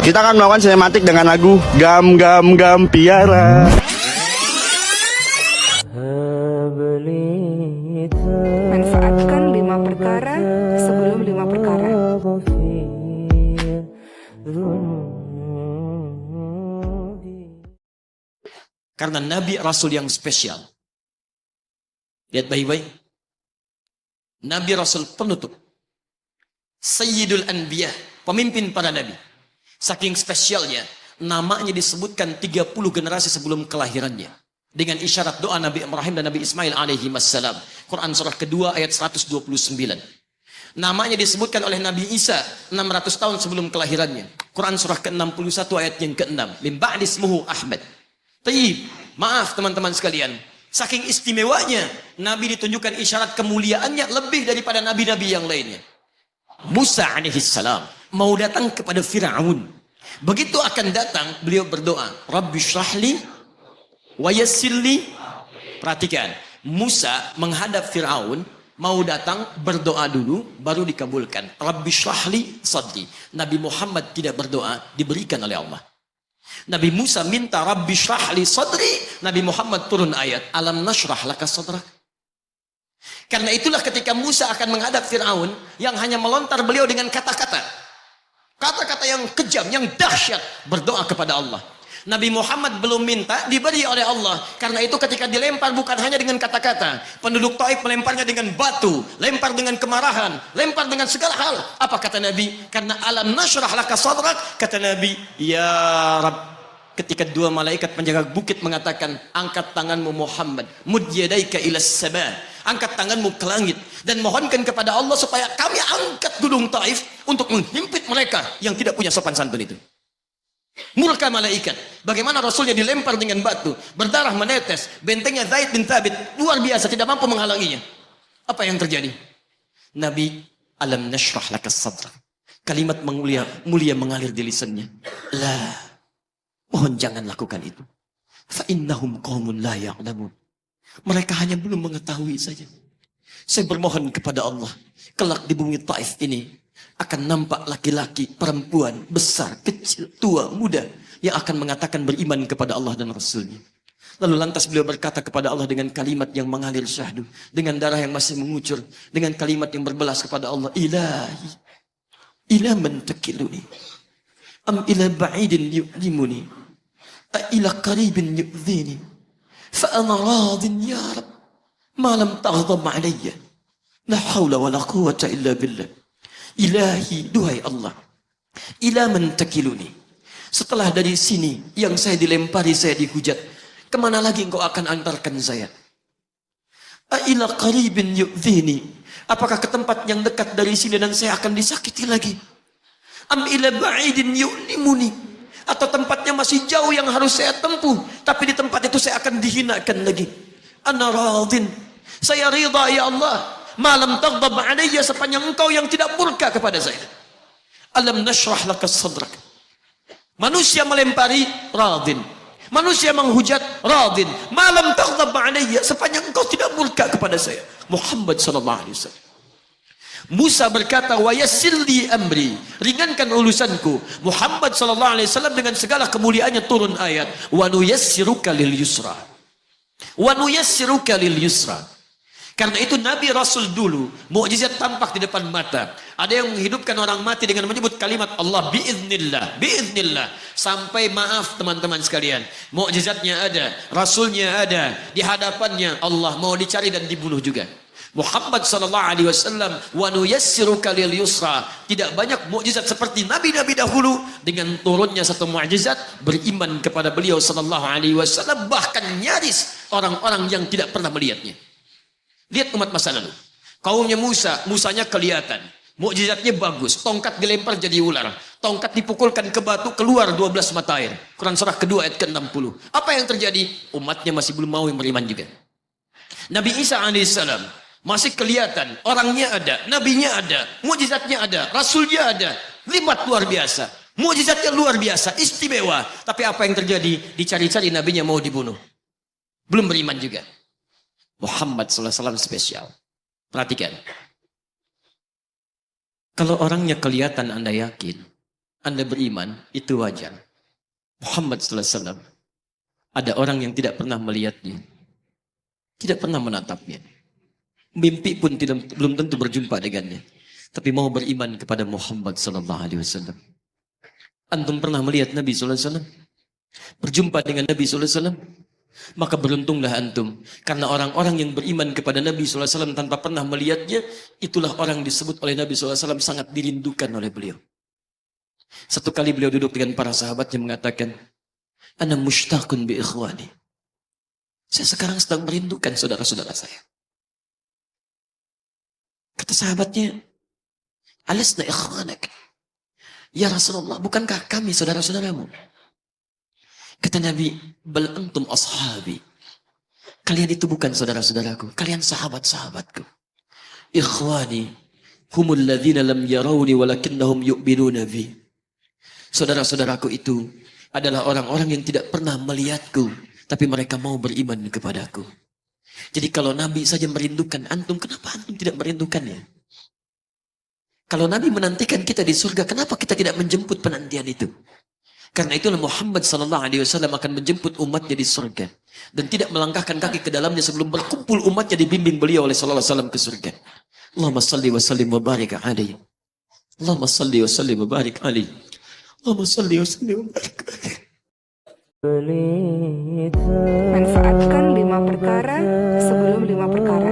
Kita akan melakukan sinematik dengan lagu Gam Gam Gam Piara. Manfaatkan 5 perkara sebelum 5 perkara. Karena Nabi Rasul yang spesial. Lihat baik-baik. Nabi Rasul penutup. Sayyidul Anbiya, pemimpin para nabi. Saking spesialnya, namanya disebutkan 30 generasi sebelum kelahirannya. Dengan isyarat doa Nabi Ibrahim dan Nabi Ismail alaihi wassalam. Quran surah kedua ayat 129. Namanya disebutkan oleh Nabi Isa 600 tahun sebelum kelahirannya. Quran surah ke-61 ayat yang ke-6. Min ba'di ismuhu Ahmad. Tayyib, maaf teman-teman sekalian. Saking istimewanya, Nabi ditunjukkan isyarat kemuliaannya lebih daripada nabi-nabi yang lainnya. Musa alaihissalam mau datang kepada Fir'aun. Begitu akan datang, beliau berdoa, Rabbi syrahli wa yassirli. Perhatikan, Musa menghadap Fir'aun, mau datang berdoa dulu, baru dikabulkan. Rabbi syrahli sadri. Nabi Muhammad tidak berdoa, diberikan oleh Allah. Nabi Musa minta Rabbi syrahli sadri, Nabi Muhammad turun ayat, alam nashrah laka sadrak. Karena itulah ketika Musa akan menghadap Fir'aun, yang hanya melontar beliau dengan kata-kata. Kata-kata yang kejam, yang dahsyat, berdoa kepada Allah. Nabi Muhammad belum minta, diberi oleh Allah. Karena itu ketika dilempar bukan hanya dengan kata-kata. Penduduk Taif melemparnya dengan batu, lempar dengan kemarahan, lempar dengan segala hal. Apa kata Nabi? Karena alam nashrah laka sadrak, kata Nabi, ya Rabb. Ketika dua malaikat penjaga bukit mengatakan, angkat tanganmu Muhammad, mud yadaika ilas sama, angkat tanganmu ke langit dan mohonkan kepada Allah supaya kami angkat gunung Taif untuk menghimpit mereka yang tidak punya sopan santun itu. Murka malaikat. Bagaimana Rasulnya dilempar dengan batu, berdarah menetes, bentengnya Zaid bin Thabit luar biasa, tidak mampu menghalanginya. Apa yang terjadi? Nabi, alam nashrah laka sadrak. Kalimat mulia mengalir di lisannya. La, mohon jangan lakukan itu. Fa innahum qaumun la ya'lamun. Mereka hanya belum mengetahui saja. Saya bermohon kepada Allah, kelak di bumi Taif ini akan nampak laki-laki, perempuan, besar, kecil, tua, muda yang akan mengatakan beriman kepada Allah dan Rasulnya. Lalu lantas beliau berkata kepada Allah dengan kalimat yang mengalir syahdu, dengan darah yang masih mengucur, dengan kalimat yang berbelas kepada Allah, Ilahi, ila man takiluni, am ila ba'idin yu'limuni, ila qaribin yu'dhini, fa ana radin ya Rab, ma lam taghdab alayya, la hawla wa la quwwata illa billah. Ilahi, duhai Allah, ila man takiluni, setelah dari sini yang saya dilempari, saya dihujat, kemana lagi engkau akan antarkan saya? Ila qaribin yu'dhini, apakah ke tempat yang dekat dari sini dan saya akan disakiti lagi? Am ila ba'idin yu'limuni, atau tempatnya masih jauh yang harus saya tempuh, tapi di tempat itu saya akan dihinakan lagi. Ana radin, saya ridha ya Allah, malam taghdab alayya, sepanjang engkau yang tidak murka kepada saya. Alam nashrah laka sadrak. Manusia melempari, radin. Manusia menghujat, radin. Malam taghdab alayya, sepanjang engkau tidak murka kepada saya. Muhammad sallallahu alaihi wasallam. Musa berkata, wa yassirli amri, ringankan urusanku. Muhammad sallallahu alaihi wasallam dengan segala kemuliaannya turun ayat, wa nuyassiruka lil yusra. Wa nuyassiruka lil yusra. Karena itu Nabi Rasul dulu mukjizat tampak di depan mata. Ada yang menghidupkan orang mati dengan menyebut kalimat Allah biiznillah, biiznillah. Sampai maaf teman-teman sekalian, mukjizatnya ada, Rasulnya ada, di hadapannya Allah mau dicari dan dibunuh juga. Muhammad sallallahu alaihi wasallam, wa nuyassiruka lil yusra. Tidak banyak mukjizat seperti nabi-nabi dahulu, dengan turunnya satu mukjizat beriman kepada beliau sallallahu alaihi wasallam, bahkan nyaris orang-orang yang tidak pernah melihatnya. Lihat umat masa lalu. Kaumnya Musa, Musanya kelihatan. Mukjizatnya bagus. Tongkat dilempar jadi ular. Tongkat dipukulkan ke batu, keluar 12 mata air. Quran surah kedua ayat ke-60. Apa yang terjadi? Umatnya masih belum mau beriman juga. Nabi Isa alaihissalam masih kelihatan. Orangnya ada, nabinya ada, mukjizatnya ada, rasulnya ada. Limat luar biasa. Mukjizatnya luar biasa, istimewa. Tapi apa yang terjadi? Dicari-cari nabinya mau dibunuh. Belum beriman juga. Muhammad SAW spesial. Perhatikan. Kalau orangnya kelihatan Anda yakin, Anda beriman, itu wajar. Muhammad sallallahu alaihi wasallam, ada orang yang tidak pernah melihatnya, tidak pernah menatapnya. Mimpi pun belum tentu berjumpa dengannya. Tapi mau beriman kepada Muhammad sallallahu alaihi wasallam. Antum pernah melihat Nabi sallallahu alaihi wasallam? Berjumpa dengan Nabi sallallahu alaihi wasallam? Maka beruntunglah antum. Karena orang-orang yang beriman kepada Nabi sallallahu alaihi wasallam tanpa pernah melihatnya, itulah orang disebut oleh Nabi sallallahu alaihi wasallam sangat dirindukan oleh beliau. Satu kali beliau duduk dengan para sahabatnya mengatakan, "Ana mushtaqun bi ikhwani." Saya sekarang sedang merindukan saudara-saudara saya. Kata sahabatnya, "Alasna ikhwanak?" "Ya Rasulullah, bukankah kami saudara-saudaramu?" Kata Nabi, "Bal antum ashabi." Kalian itu bukan saudara-saudaraku, kalian sahabat-sahabatku. "Ikhwani humul ladzina lam yarawni walakinnahum yu'minuna bi." Saudara-saudaraku itu adalah orang-orang yang tidak pernah melihatku, tapi mereka mau beriman kepadaku. Jadi kalau Nabi saja merindukan antum, kenapa antum tidak merindukannya? Kalau Nabi menantikan kita di surga, kenapa kita tidak menjemput penantian itu? Karena itulah Muhammad sallallahu alaihi wasallam akan menjemput umatnya di surga dan tidak melangkahkan kaki ke dalamnya sebelum berkumpul umatnya dibimbing beliau oleh sallallahu alaihi wasallam ke surga. Allahumma salli wa sallim wa barik alaihi. Allahumma salli wa sallim wa barik alaihi. Allahumma salli wa sallim wa barik alaihi. Manfaatkan 5 perkara sebelum 5 perkara.